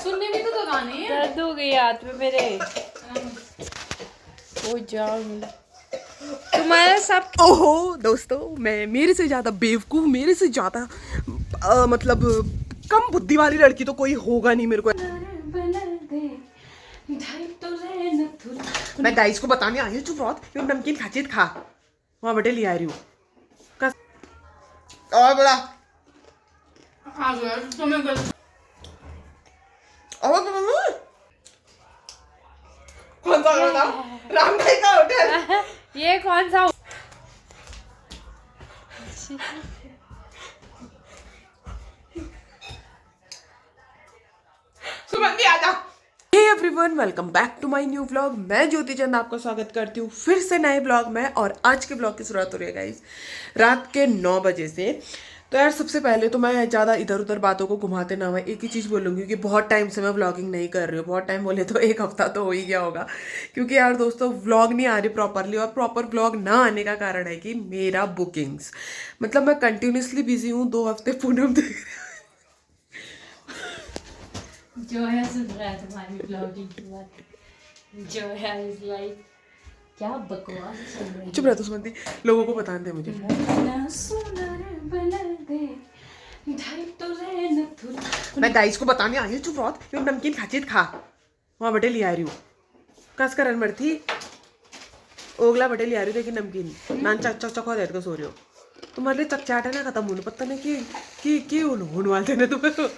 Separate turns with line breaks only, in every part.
सुनने में तो गाने हैं।
दर्द हो गई हाथ में मेरे। ओ जाओ तुम्हारा सब।
ओहो दोस्तों, मैं मेरे से ज़्यादा बेवकूफ़, मेरे से ज़्यादा मतलब कम बुद्धि वाली लड़की तो कोई होगा नहीं मेरे को। मैं गाइस को बताने आई हूँ, चुप रहो, नमकीन खाचित खा वहाँ बटे ले आ रही हूँ। और बड़ा
आ गया तो मैं गलत।
और कौन सा होटल? राम भाई का होटल।
ये कौन सा?
सुमंदी आजा। Hey everyone, welcome back to my new vlog. मैं ज्योति चंद आपका स्वागत करती हूँ फिर से नए ब्लॉग में। और आज के ब्लॉग की शुरुआत हो रही है गाइस रात के 9 बजे से। तो यार सबसे पहले तो मैं ज़्यादा इधर उधर बातों को घुमाते ना, मैं एक ही चीज़ बोलूँगी कि बहुत टाइम से मैं व्लॉगिंग नहीं कर रही हूँ। बहुत टाइम बोले तो एक हफ्ता तो हो ही गया होगा, क्योंकि यार दोस्तों व्लॉग नहीं आ रही प्रॉपरली। और प्रॉपर व्लॉग ना आने का कारण है कि मेरा बुकिंग्स, मतलब मैं कंटिन्यूसली बिजी हूँ। 2 हफ्ते पूनम देख रही
जो है सुन रहा है तुम्हारी ब्लॉगिंग की बात। जो है इज लाइक क्या बकवास चल रही है।
चुप रह तो सुमंती, लोगों को बताने दे मुझे। मैं गाइस को बताने आई हूँ, चुप रहो, नमकीन खाचित खा वहाँ बटे ले आ रही हूँ। कस करन मर थी ओगला बटे ले आ रही हूँ। देखिए नमकीन नान चक चक चक देर को सो रही हो। तुम्हारे लिए चकचाट है ना खत्म होने, पता नहीं कि होने वाले थे तुम्हें।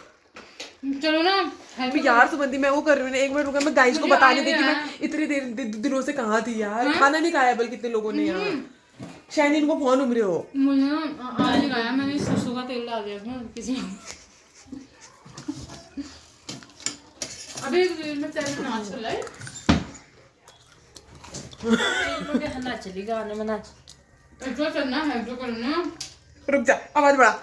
चलो ना
यार सुमंती, मैं वो कर रही हूँ, 1 मिनट रुका। मैं गाइस को बताने दी कि मैं इतनी देर दिनों से कहाँ थी यार। खाना नहीं खाया बल्कि कितने लोगों ने यहाँ। शैनीन को फोन उमरे हो।
मुझे ना आज नहीं खाया, मैंने सरसों का तेल डाल दिया था किसी अभी मैं तेरे नाच चल रहा है।
नाच चली गाने में नाच।
जो करना है जो करना।
रुक जा, आवाज बढ़ा।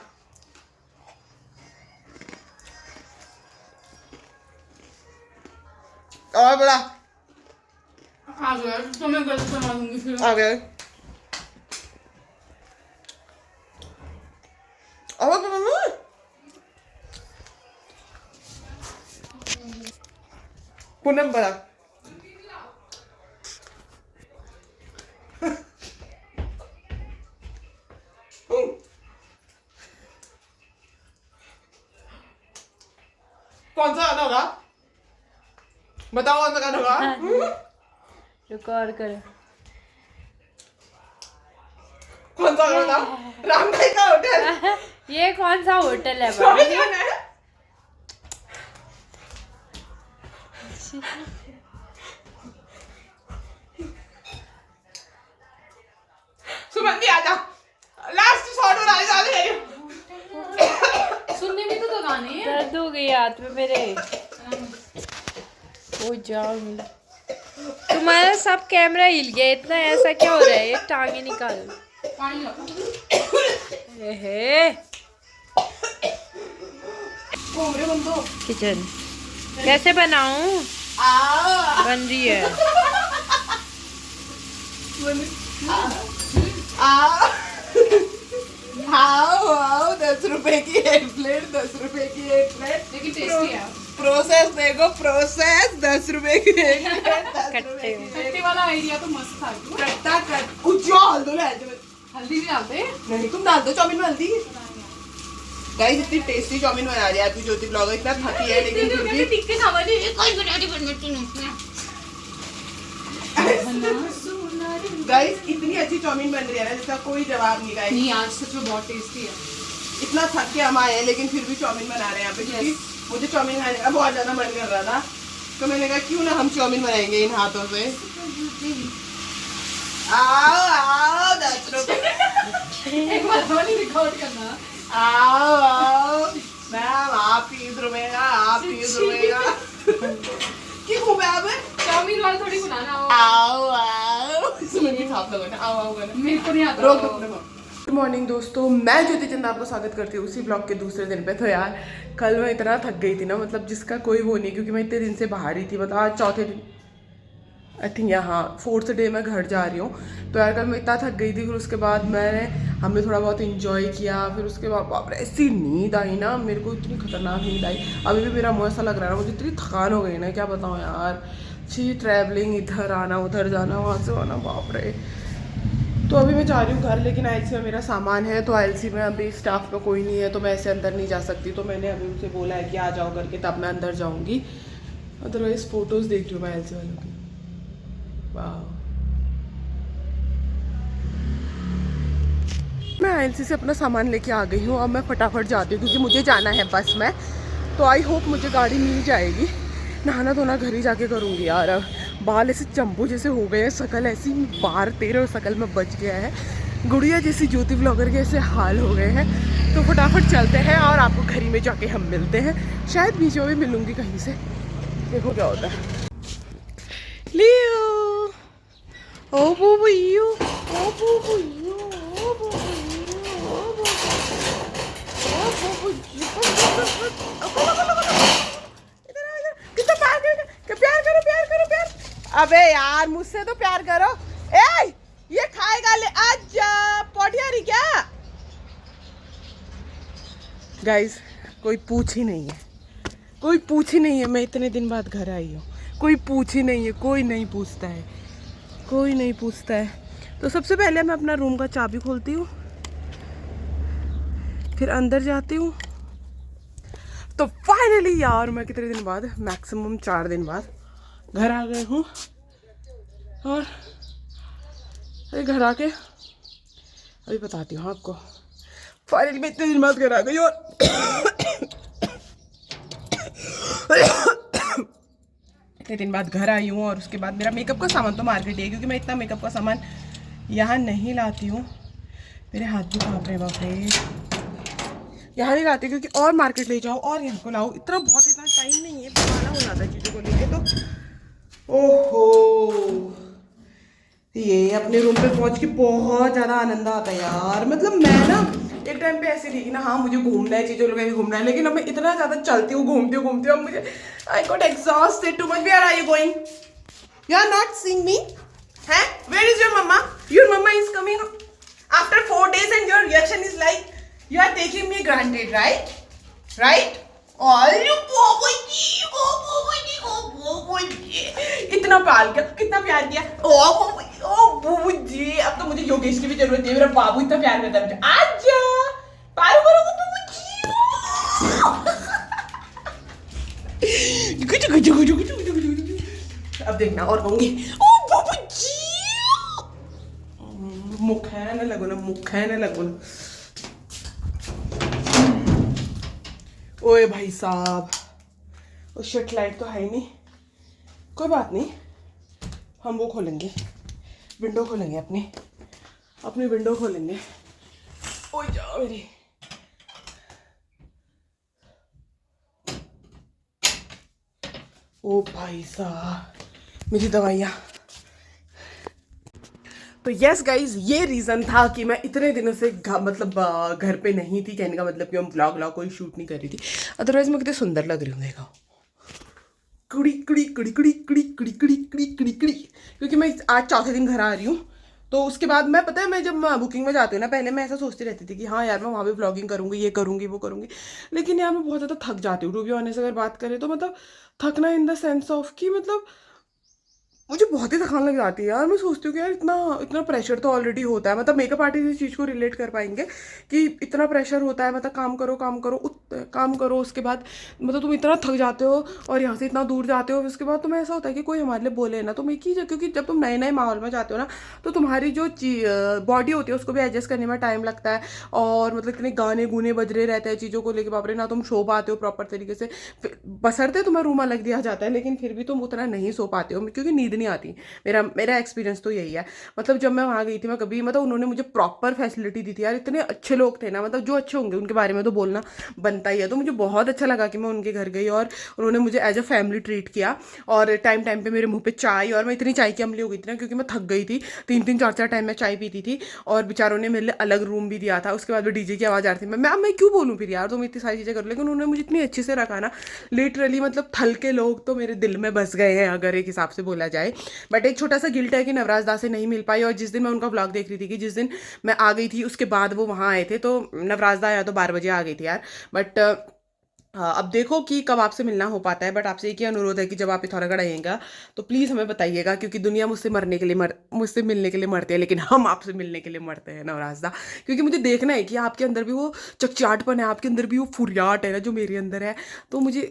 और बड़ा
आ गया तो मैं गलत बना दूंगी फिर।
आ गए। और पूनम बड़ा कौन सा गाना होगा बताओ, कौन सा गाना होगा?
रुको और करो।
कौन सा गाना? राम भाई का होटल।
ये कौन सा होटल है
स्वामी
भाई?
जान है। सुमंदी आजा, लास्ट शॉट हो रहा है।
सुनने में तो गाने हैं।
दर्द हो गई हाथ में मेरे। ओ जाओ तुम्हारा सब कैमरा हिल गया इतना, ऐसा क्या हो रहा है? ये टांगे निकालो।
पानी ला।
घूमरे बंदो
किचन कैसे बनाऊं? बन रही है।
आओ 10 रुपए की एक प्लेट, 10 रुपए की एक प्लेट।
लेकिन टेस्टी है।
प्रोसेस देखो, प्रोसेस 10 रुपए की एक प्लेट, 10
कट्टे।
रुपए की एक
खट्टे वाला आइडिया तो मस्त था।
कट्टा कट कुछ डाल दो।
हल्दी भी डालते।
नहीं तुम डाल दो चाउमीन में हल्दी। गाइस इतनी टेस्टी चाउमीन बना रही है आज भी ज्योति ब्लॉगर। इतना थकी है लेकिन फिर भी
टिक्के खावा नहीं कोई बना दे बनने तू।
गाइस इतनी अच्छी चाउमीन बन रही है ना जिसका कोई जवाब नहीं। गाइस
नहीं आज सच में बहुत टेस्टी है।
इतना थक के हम आए हैं लेकिन फिर भी चाउमीन बना रहे हैं यहाँ पे, क्योंकि मुझे चाउमीन खाने का बहुत ज्यादा मन कर रहा था। तो मैंने कहा क्यों ना हम चाउमीन बनाएंगे इन हाथों से। आओ 10 रुपए।
एक बार वाली रिकॉर्ड करना।
आओ मैम, आप 30 रुपए का, आप 30 रुपए का। क्या खूब है आप?
चाउमीन वाला थोड़ी बनाना।
आओ सुमंती छाप लगाना। आओ करना।
मेरे को नहीं आता।
रोक। गुड मॉर्निंग दोस्तों, मैं ज्योति चंद आपका स्वागत करती हूँ उसी ब्लॉग के दूसरे दिन पे। तो यार कल मैं इतना थक गई थी ना, मतलब जिसका कोई वो नहीं, क्योंकि मैं इतने दिन से बाहर ही थी। मतलब आज चौथे दिन आई थिंक यहाँ 4th डे मैं घर जा रही हूँ। तो यार कल मैं इतना थक गई थी, फिर उसके बाद हमने थोड़ा बहुत इंजॉय किया। फिर उसके बाद बाप रे ऐसी नींद आई ना मेरे को, इतनी खतरनाक नींद आई। अभी भी मेरा मुँह ऐसा लग रहा है ना, मुझे इतनी थकान हो गई ना, क्या बताऊँ यार। छी ट्रैवलिंग, इधर आना उधर जाना, वहाँ से आना, बाप रे। तो अभी मैं जा रही हूँ घर, लेकिन ILC में मेरा सामान है, तो ILC में अभी स्टाफ में कोई नहीं है, तो मैं ऐसे अंदर नहीं जा सकती। तो मैंने अभी उनसे बोला है कि आ जाओ करके, तब मैं अंदर जाऊँगी। अदरवाइज फ़ोटोज़ देख रही हूँ मैं ILC वालों की। वाह, मैं ILC से अपना सामान लेके आ गई हूँ। अब मैं फटाफट जाती हूँ क्योंकि मुझे जाना है बस में। तो आई होप मुझे गाड़ी मिल जाएगी। नहाना धोना घर ही जाके करूँगी यार। अब बाल ऐसे चंपू जैसे हो गए हैं, शकल ऐसी बार तेरे शकल में बच गया है, गुड़िया जैसी ज्योति व्लॉगर के ऐसे हाल हो गए हैं। तो फटाफट चलते हैं और आपको घर ही में जाके हम मिलते हैं। शायद बीच में भी मिलूँगी कहीं से, देखो क्या होता है। लियो ओ बुबुयू, ओ बुबुयू, ओ बुबुयू, ओ बुबुयू, कितना प्यार करो, प्यार करो, प्यार। अबे यार मुझसे तो प्यार करो। ए ये खाएगा, ले आजा पौटिया रही क्या। गाइस कोई पूछ ही नहीं है, कोई पूछ ही नहीं है। मैं इतने दिन बाद घर आई हूँ, कोई पूछ ही नहीं है, कोई नहीं पूछता है, कोई नहीं पूछता है। तो सबसे पहले मैं अपना रूम का चाबी खोलती हूँ, फिर अंदर जाती हूँ। तो फाइनली यार मैं कितने दिन बाद, मैक्सिमम 4 दिन बाद घर आ गए हूँ। और घर आके अभी बताती हूँ आपको। फाइनली मैं इतने दिन बाद घर आ गई और इतने दिन बाद घर आई हूँ। और उसके बाद मेरा मेकअप का सामान तो मार्केट है, क्योंकि मैं इतना मेकअप का सामान यहाँ नहीं लाती हूँ। मेरे हाथ भी कांप रहे, बाप रे। यहाँ नहीं लाती क्योंकि और मार्केट ले जाओ और यहाँ को लाओ, इतना टाइम नहीं है, बनाना हो जाता है चीज़ों को लेके। तो ओहो, ये अपने रूम पे पहुँच के बहुत ज़्यादा आनंद आता है यार। मतलब मैं ना एक टाइम पे ऐसी थी कि ना, हाँ मुझे घूमना है, चीज़ों लोगों घूमना है, लेकिन अब मैं इतना ज़्यादा चलती हूँ, घूमती हूँ, अब मुझे I got exhausted too much. Where are you going? You are not seeing me? हैं? Where is your mamma? Your mamma is coming after 4 days and your reaction is like you are taking me granted, right? Right? इतना प्यार किया, कितना प्यार किया। ओ बुबुजी, अब तो मुझे योगेश की भी जरूरत है। मेरा बाबू इतना प्यार करता है मुझे। आजा पारू करो बुबुजी। अब देखना और कहूंगी ओ बुबुजी। मुख है ना लगो ना, मुख है ना लगो ना। ओए भाई साहब, उस शिट लाइट तो है ही नहीं। कोई बात नहीं, हम वो खोलेंगे, विंडो खोलेंगे, अपनी विंडो खोलेंगे। ओए जाओ मेरी। ओ भाई साहब मेरी दवाइयाँ। तो यस गाइज, ये रीज़न था कि मैं इतने दिनों से मतलब घर पे नहीं थी। कहने का मतलब कि हम व्लॉग कोई शूट नहीं कर रही थी। अदरवाइज मैं कितनी सुंदर लग रही हूँ, देखो। कुड़ी कुड़ी कुड़ी कुड़ी कुड़ी कुड़ी कुड़ी कुड़ी कुड़ी कुड़ी। क्योंकि मैं आज 4थे दिन घर आ रही हूँ। तो उसके बाद मैं, पता है, मैं जब बुकिंग में जाती हूँ ना, पहले मैं ऐसा सोचती रहती थी कि हाँ यार मैं वहाँ भी व्लॉगिंग करूँगी, ये करूँगी, वो करूँगी। लेकिन यार मैं बहुत ज़्यादा थक जाती हूँ। टू बी ऑनेस्ट अगर बात करें तो, मतलब थकना इन द सेंस ऑफ कि मतलब मुझे बहुत ही थकान लग जाती है यार। मैं सोचती हूँ कि यार इतना प्रेशर तो ऑलरेडी होता है। मतलब मेकअप आर्टिस्ट इस चीज़ को रिलेट कर पाएंगे कि इतना प्रेशर होता है। मतलब काम करो काम करो, उसके बाद मतलब तुम इतना थक जाते हो और यहाँ से इतना दूर जाते हो। उसके बाद तुम्हें ऐसा होता है कि कोई हमारे लिए बोले ना, तुम एक ही, क्योंकि जब तुम नए नए माहौल में जाते हो ना, तो तुम्हारी जो बॉडी होती है उसको भी एडजस्ट करने में टाइम लगता है। और मतलब इतने गाने गुने बज रहे रहते हैं चीज़ों को लेके, बाप रे, ना तुम सो पाते हो प्रॉपर तरीके से। बसरते तुम्हें रूम अलग दिया जाता है, लेकिन फिर भी तुम उतना नहीं सो पाते हो क्योंकि नींद नहीं आती। मेरा एक्सपीरियंस तो यही है। मतलब जब मैं वहाँ गई थी, मैं कभी, मतलब उन्होंने मुझे प्रॉपर फैसिलिटी दी थी यार। इतने अच्छे लोग थे ना, मतलब जो अच्छे होंगे उनके बारे में तो बोलना बनता ही है। तो मुझे बहुत अच्छा लगा कि मैं उनके घर गई और उन्होंने मुझे एज अ फैमिली ट्रीट किया। और टाइम पे मेरे मुँह पे चाय, और मैं इतनी चाय की अमली हो गई थी ना, क्योंकि मैं थक गई थी। 3 4 टाइम मैं चाय पीती थी। और बेचारों ने मेरे लिए अलग रूम भी दिया था। उसके बाद भी डीजे की आवाज़ आ रही थी। मैं क्यों बोलूँ फिर यार, तुम इतनी सारी चीज़ें करो, लेकिन उन्होंने मुझे इतनी अच्छे से रखा ना, लिटरली। मतलब थल के लोग तो मेरे दिल में बस गए हैं, अगर एक हिसाब से बोला जाए जाए। बट एक छोटा सा गिल्ट है कि नवराज दा से नहीं मिल पाई, और जिस दिन मैं उनका व्लॉग देख रही थी कि जिस दिन मैं आ गई थी उसके बाद वो वहाँ आए थे, तो नवराज दा आया तो 12 बजे आ गई थी यार। बट अब देखो कि कब आपसे मिलना हो पाता है। बट आपसे एक ही अनुरोध है कि जब आप पिथौरागढ़ आइएगा तो प्लीज़ हमें बताइएगा, क्योंकि दुनिया मुझसे मरने के लिए मुझसे मिलने के लिए मरती है, लेकिन हम आपसे मिलने के लिए मरते हैं नवराज दा। क्योंकि मुझे देखना है कि आपके अंदर भी वो चकचाहटपन है, आपके अंदर भी वो फुरियाट है ना जो मेरे अंदर है। तो मुझे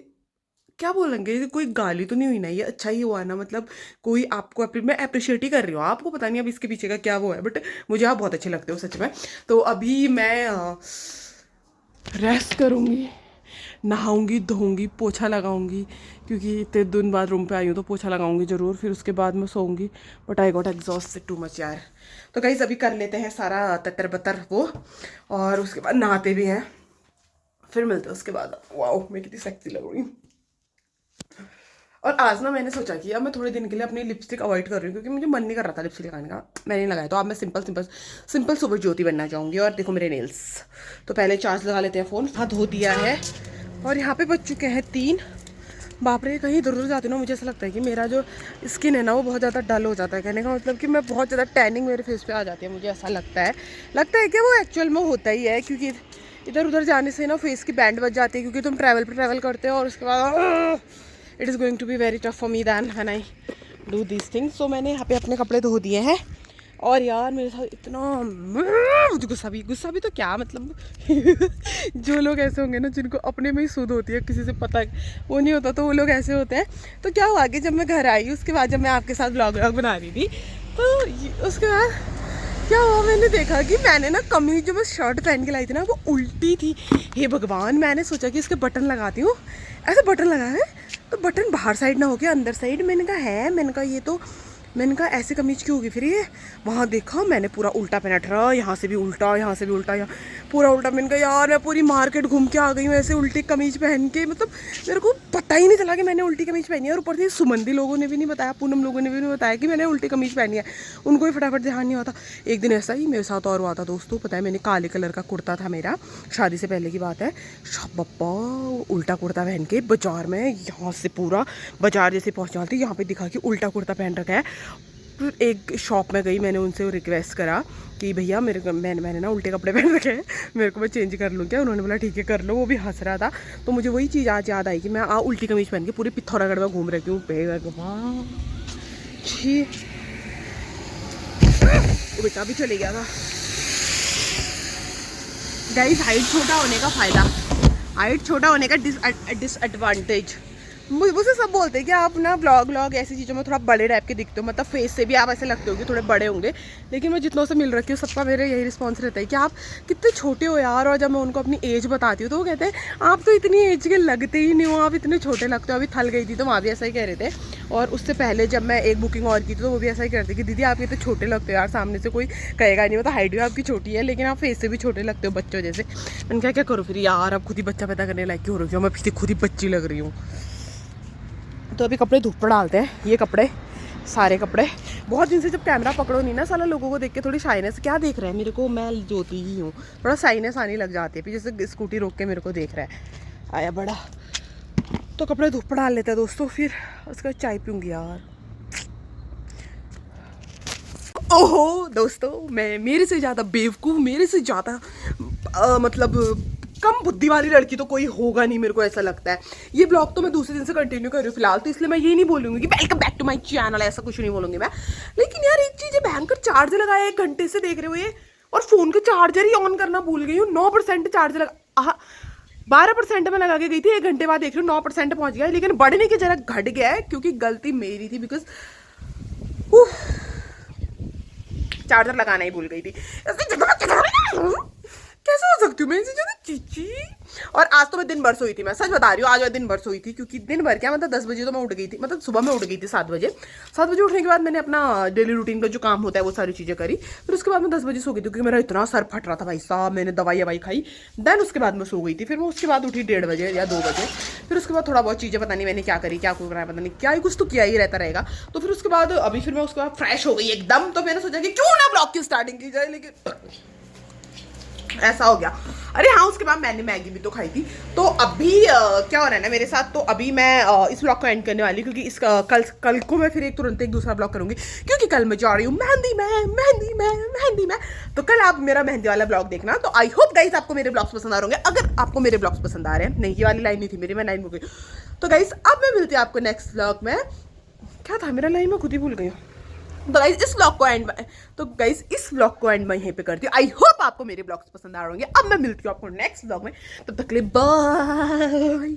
क्या बोलेंगे, कोई गाली तो नहीं हुई ना, ये अच्छा ही हुआ ना, मतलब कोई आपको मैं अप्रिशिएट ही कर रही हूँ, आपको पता नहीं अब इसके पीछे का क्या वो है, बट मुझे आप बहुत अच्छे लगते हो सच में। तो अभी मैं रेस्ट करूँगी, नहाऊंगी, धोऊंगी, पोछा लगाऊंगी, क्योंकि इतने दिन बाद रूम पे आई हूँ तो पोछा लगाऊंगी ज़रूर। फिर उसके बाद मैं सोऊंगी, but I got exhausted too much यार। तो गाइस अभी कर लेते हैं सारा ततर बतर वो, और उसके बाद नहाते भी हैं, फिर मिलते हैं उसके बाद। वाओ मैं कितनी सेक्सी लग रही हूँ। और आज ना मैंने सोचा कि अब मैं थोड़े दिन के लिए अपनी लिपस्टिक अवॉइड कर रही हूँ, क्योंकि मुझे मन नहीं कर रहा था लिपस्टिक लगाने का, मैंने नहीं लगाया। तो अब मैं सिंपल सुपर ज्योति बनना चाहूँगी। और देखो मेरे नेल्स, तो पहले चार्ज लगा लेते हैं फ़ोन। हाँ धो दिया है, और यहाँ पे बज चुके हैं 3। बाप रे, कहीं इधर उधर जाती हूँ ना मुझे ऐसा लगता है कि मेरा जो स्किन है ना वो बहुत ज़्यादा डल हो जाता है। कहने का मतलब कि मैं बहुत ज़्यादा टैनिंग मेरे फेस पे आ जाती है, मुझे ऐसा लगता है कि वो एक्चुअल में होता ही है, क्योंकि इधर उधर जाने से ना फेस की बैंड बज जाती है, क्योंकि तुम ट्रैवल करते हो, और उसके बाद it is going to be very tough for me than when I do this things. So मैंने यहाँ पे अपने कपड़े धो दिए हैं। और यार मेरे साथ इतना मुझे गुस्सा भी तो क्या मतलब जो लोग ऐसे होंगे ना जिनको अपने में ही सुध होती है, किसी से पता वो नहीं होता, तो वो लोग ऐसे होते हैं। तो क्या हुआ कि जब मैं घर आई उसके बाद, जब मैं आपके साथ व्लॉग बना रही थी, तो उसके बाद क्या हुआ, मैंने देखा कि मैंने ना कमीज जो मैं शर्ट पहन के लाई थी ना वो उल्टी थी। हे भगवान, मैंने सोचा कि इसके बटन लगाती हूँ, ऐसे बटन लगाया है तो बटन बाहर साइड ना होके अंदर साइड। मैंने कहा ऐसे कमीज क्यों होगी फिर ये। वहाँ देखा मैंने पूरा उल्टा पहना था, यहाँ से भी उल्टा, यहाँ से भी उल्टा, यहाँ पूरा उल्टा। मैंने कहा यार मैं पूरी मार्केट घूम के आ गई हूँ ऐसे उल्टी कमीज पहन के, मतलब मेरे को पता ही नहीं चला कि मैंने उल्टी कमीज पहनी है। और ऊपर से सुमंदी लोगों ने भी नहीं बताया, पूनम लोगों ने भी नहीं बताया कि मैंने उल्टी कमीज पहनी है, उनको भी फटाफट ध्यान नहीं होता। एक दिन ऐसा ही मेरे साथ और हुआ था दोस्तों, पता है मैंने काले कलर का कुर्ता था मेरा, शादी से पहले की बात है, बप्पा उल्टा कुर्ता पहन के बाजार में, यहाँ से पूरा बाजार जैसे पहुँचना थी, यहाँ पे दिखा कि उल्टा कुर्ता पहन रखा है। फिर एक शॉप में गई, मैंने उनसे रिक्वेस्ट करा कि भैया मैंने ना उल्टे कपड़े पहन रखे हैं, मेरे को मैं चेंज कर लूँ क्या। उन्होंने बोला ठीक है कर लो, वो भी हंस रहा था। तो मुझे वही चीज़ आज याद आई कि मैं उल्टी कमीज पहन के पूरे पिथौरागढ़ में घूम रही हूँ। बेटा भी चले गया था। गाइस हाइट छोटा होने का फ़ायदा, हाइट छोटा होने का डिसएडवांटेज, मुझे सब बोलते हैं कि आप ना ब्लॉग ऐसी चीज़ों में थोड़ा बड़े टाइप के दिखते हो, मतलब फेस से भी आप ऐसे लगते हो कि थोड़े बड़े होंगे। लेकिन मैं जितनों से मिल रखी हूँ सबका मेरे यही रिस्पॉन्स रहता है कि आप कितने छोटे हो यार। और जब मैं उनको अपनी एज बताती हूँ तो वो कहते हैं आप तो इतनी एज के लगते ही नहीं हो, आप इतने छोटे लगते हो। अभी थल गई थी तो वहाँ भी ऐसा ही कह रहे थे, और उससे पहले जब मैं एक बुकिंग और की थी तो वो भी ऐसा ही कहते कि दीदी आप इतने छोटे लगते हो यार, सामने से कोई कहेगा नहीं, मतलब हाइट भी आपकी छोटी है लेकिन आप फेस से भी छोटे लगते हो बच्चों जैसे। मैंने क्या करूँ फिर यार, अब खुद ही बच्चा पैदा करने लायक क्यों हो रही हूँ, मैं फिर खुद ही बच्ची लग रही हूँ। तो अभी कपड़े धूप पर डालते हैं, ये कपड़े सारे कपड़े। बहुत दिन से जब कैमरा पकड़ो नहीं ना, साला लोगों को देख के थोड़ी शाइनेस, क्या देख रहा है मेरे को, मैं ज्योति ही हूँ, थोड़ा शाइनेस आने लग जाती है। फिर जैसे स्कूटी रोक के मेरे को देख रहा है आया बड़ा। तो कपड़े धूप पर डाल लेते हैं दोस्तों, फिर उसका चाय पीऊँगी यार। ओहो दोस्तों, मैं मेरे से ज़्यादा बेवकूफ़, मेरे से ज़्यादा मतलब कम बुद्धि वाली लड़की तो कोई होगा नहीं, मेरे को ऐसा लगता है। ये ब्लॉग तो मैं दूसरे दिन से कंटिन्यू कर रही हूँ फिलहाल, तो इसलिए मैं ये नहीं बोलूँगी कि welcome back to my channel, ऐसा कुछ नहीं बोलूँगी मैं। लेकिन यार एक चीज़ है, भयंकर चार्जर लगाया 1 घंटे से देख रहे हो ये, और फ़ोन का चार्जर ही ऑन करना भूल गई हूँ। 9% चार्जर लगा, 12% में लगा के गई थी, 1 घंटे बाद देख रही हूँ 9% पहुँच गया। लेकिन बढ़ने की जगह घट गया है, क्योंकि गलती मेरी थी, बिकॉज चार्जर लगाना ही भूल गई थी। कैसे हो सकती हूँ मैं इसी जगह चीची। और आज तो मैं दिन भर सोई थी, मैं सच बता रही हूँ, आज मैं दिन भर सोई थी, क्योंकि दिन भर क्या मतलब 10 बजे तो मैं उठ गई थी, मतलब सुबह में उठ गई थी 7 बजे। 7 बजे उठने के बाद मैंने अपना डेली रूटीन का जो काम होता है वो सारी चीज़ें करी। फिर उसके बाद मैं 10 बजे सो गई थी, क्योंकि मेरा इतना सर फट रहा था भाई साहब, मैंने दवाई खाई, देन उसके बाद मैं सो गई थी। फिर मैं उसके बाद उठी 1:30 बजे या 2 बजे। फिर उसके बाद थोड़ा बहुत चीज़ें पता नहीं मैंने क्या करी, क्या कुछ कराया पता नहीं, क्या ही कुछ तो किया ही रहता रहेगा। तो फिर उसके बाद अभी फिर मैं उसके बाद फ्रेश हो गई एकदम। तो मैंने सोचा कि क्यों ना ब्लॉग की स्टार्टिंग की जाए, लेकिन ऐसा हो गया। अरे हाँ, उसके बाद मैंने मैगी भी तो खाई थी। तो अभी क्या हो रहा है ना मेरे साथ, तो अभी मैं इस ब्लॉग को एंड करने वाली हूँ, क्योंकि इस कल को मैं फिर तुरंत एक दूसरा ब्लॉग करूँगी, क्योंकि कल मैं जा रही हूँ मेहंदी में। तो कल आप मेरा मेहंदी वाला ब्लॉग देखना। तो आई होप गाइस आपको मेरे ब्लॉग्स पसंद आ रहे होंगे। अगर आपको मेरे ब्लॉग्स पसंद आ रहे हैं, नहीं ये वाली लाइन नहीं थी मेरी, मैं लाइन भूल गई। तो गाइस अब मैं मिलती हूँ आपको नेक्स्ट ब्लॉग में। क्या था मेरा लाइन, मैं खुद ही भूल गई हूँ। तो गाइस इस ब्लॉग को एंड मैं यहीं पे करती हूँ। आई होप आपको मेरे ब्लॉग्स पसंद आ रहे होंगे। अब मैं मिलती हूँ आपको नेक्स्ट ब्लॉग में, तब तक के लिए बाय।